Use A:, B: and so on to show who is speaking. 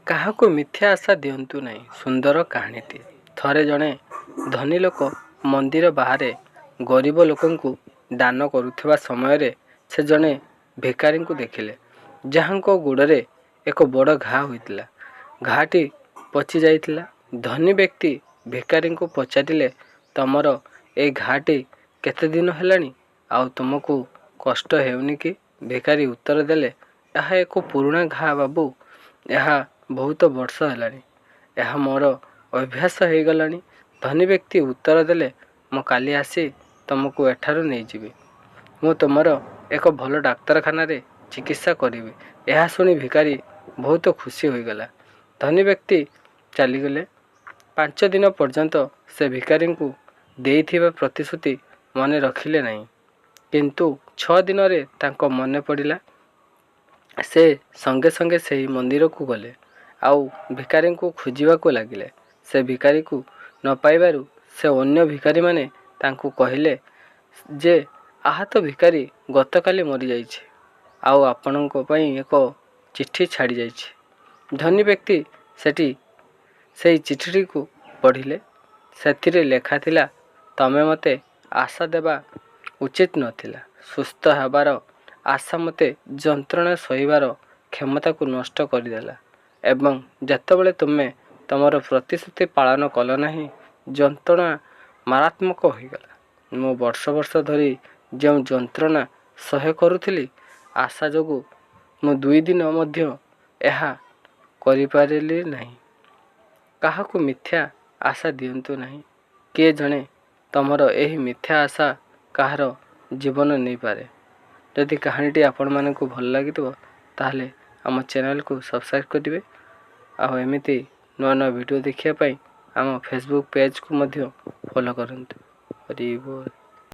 A: କାହାକୁ ମିଥ୍ୟା ଆଶା ଦିଅନ୍ତୁ ନାହିଁ। ସୁନ୍ଦର କାହାଣୀଟିଏ। ଥରେ ଜଣେ ଧନୀ ଲୋକ ମନ୍ଦିର ବାହାରେ ଗରିବ ଲୋକଙ୍କୁ ଦାନ କରୁଥିବା ସମୟରେ ସେ ଜଣେ ଭିକାରୀଙ୍କୁ ଦେଖିଲେ, ଯାହାଙ୍କ ଗୋଡ଼ରେ ଏକ ବଡ଼ ଘା ହୋଇଥିଲା। ଘାଟି ପଚି ଯାଇଥିଲା। ଧନୀ ବ୍ୟକ୍ତି ଭିକାରୀଙ୍କୁ ପଚାରିଲେ, ତମର ଏ ଘାଟି କେତେ ଦିନ ହେଲାଣି? ଆଉ ତୁମକୁ କଷ୍ଟ ହେଉନି କି? ଭିକାରୀ ଉତ୍ତର ଦେଲେ, ଏହା ଏକ ପୁରୁଣା ଘା ବାବୁ। ଏହା ବହୁତ ବର୍ଷ ହେଲାଣି। ଏହା ମୋର ଅଭ୍ୟାସ ହୋଇଗଲାଣି। ଧନୀ ବ୍ୟକ୍ତି ଉତ୍ତର ଦେଲେ, ମୁଁ କାଲି ଆସି ତୁମକୁ ଏଠାରୁ ନେଇଯିବି। ମୁଁ ତୁମର ଏକ ଭଲ ଡାକ୍ତରଖାନାରେ ଚିକିତ୍ସା କରିବି। ଏହା ଶୁଣି ଭିକାରୀ ବହୁତ ଖୁସି ହୋଇଗଲା। ଧନୀ ବ୍ୟକ୍ତି ଚାଲିଗଲେ। 5 ଦିନ ପର୍ଯ୍ୟନ୍ତ ସେ ଭିକାରୀଙ୍କୁ ଦେଇଥିବା ପ୍ରତିଶ୍ରୁତି ମନେ ରଖିଲେ ନାହିଁ। କିନ୍ତୁ 6 ଦିନରେ ତାଙ୍କ ମନେ ପଡ଼ିଲା। ସେ ସଙ୍ଗେ ସଙ୍ଗେ ସେହି ମନ୍ଦିରକୁ ଗଲେ ଆଉ ଭିକାରୀଙ୍କୁ ଖୋଜିବାକୁ ଲାଗିଲେ। ସେ ଭିକାରୀକୁ ନ ପାଇବାରୁ ସେ ଅନ୍ୟ ଭିକାରୀମାନେ ତାଙ୍କୁ କହିଲେ ଯେ ଆହତ ଭିକାରୀ ଗତକାଲି ମରିଯାଇଛି ଆଉ ଆପଣଙ୍କ ପାଇଁ ଏକ ଚିଠି ଛାଡ଼ିଯାଇଛି। ଧନୀ ବ୍ୟକ୍ତି ସେହି ଚିଠିଟିକୁ ପଢ଼ିଲେ। ସେଥିରେ ଲେଖା ଥିଲା, ତମେ ମୋତେ ଆଶା ଦେବା ଉଚିତ ନଥିଲା। ସୁସ୍ଥ ହେବାର ଆଶା ମୋତେ ଯନ୍ତ୍ରଣା ସହିବାର କ୍ଷମତାକୁ ନଷ୍ଟ କରିଦେଲା ଏବଂ ଯେତେବେଳେ ତୁମେ ତୁମର ପ୍ରତିଶ୍ରୁତି ପାଳନ କଲ ନାହିଁ, ଯନ୍ତ୍ରଣା ମାରାତ୍ମକ ହୋଇଗଲା। ମୁଁ ବର୍ଷ ବର୍ଷ ଧରି ଯେଉଁ ଯନ୍ତ୍ରଣା ସହ୍ୟ କରୁଥିଲି, ଆଶା ଯୋଗୁଁ ମୁଁ 2 ଦିନ ମଧ୍ୟ ଏହା କରିପାରିଲି ନାହିଁ। କାହାକୁ ମିଥ୍ୟା ଆଶା ଦିଅନ୍ତୁ ନାହିଁ। କିଏ ଜଣେ ତମର ଏହି ମିଥ୍ୟା ଆଶା କାହାର ଜୀବନ ନେଇପାରେ। ଯଦି କାହାଣୀଟି ଆପଣମାନଙ୍କୁ ଭଲ ଲାଗିଥିବ ତାହେଲେ ଆମ ଚ୍ୟାନେଲକୁ ସବସ୍କ୍ରାଇବ୍ କରିବେ ଆଉ ଏମିତି ନୂଆ ନୂଆ ଭିଡ଼ିଓ ଦେଖିବା ପାଇଁ ଆମ ଫେସବୁକ୍ ପେଜକୁ ମଧ୍ୟ ଫଲୋ କରନ୍ତୁ। ହରି ବୋଲ।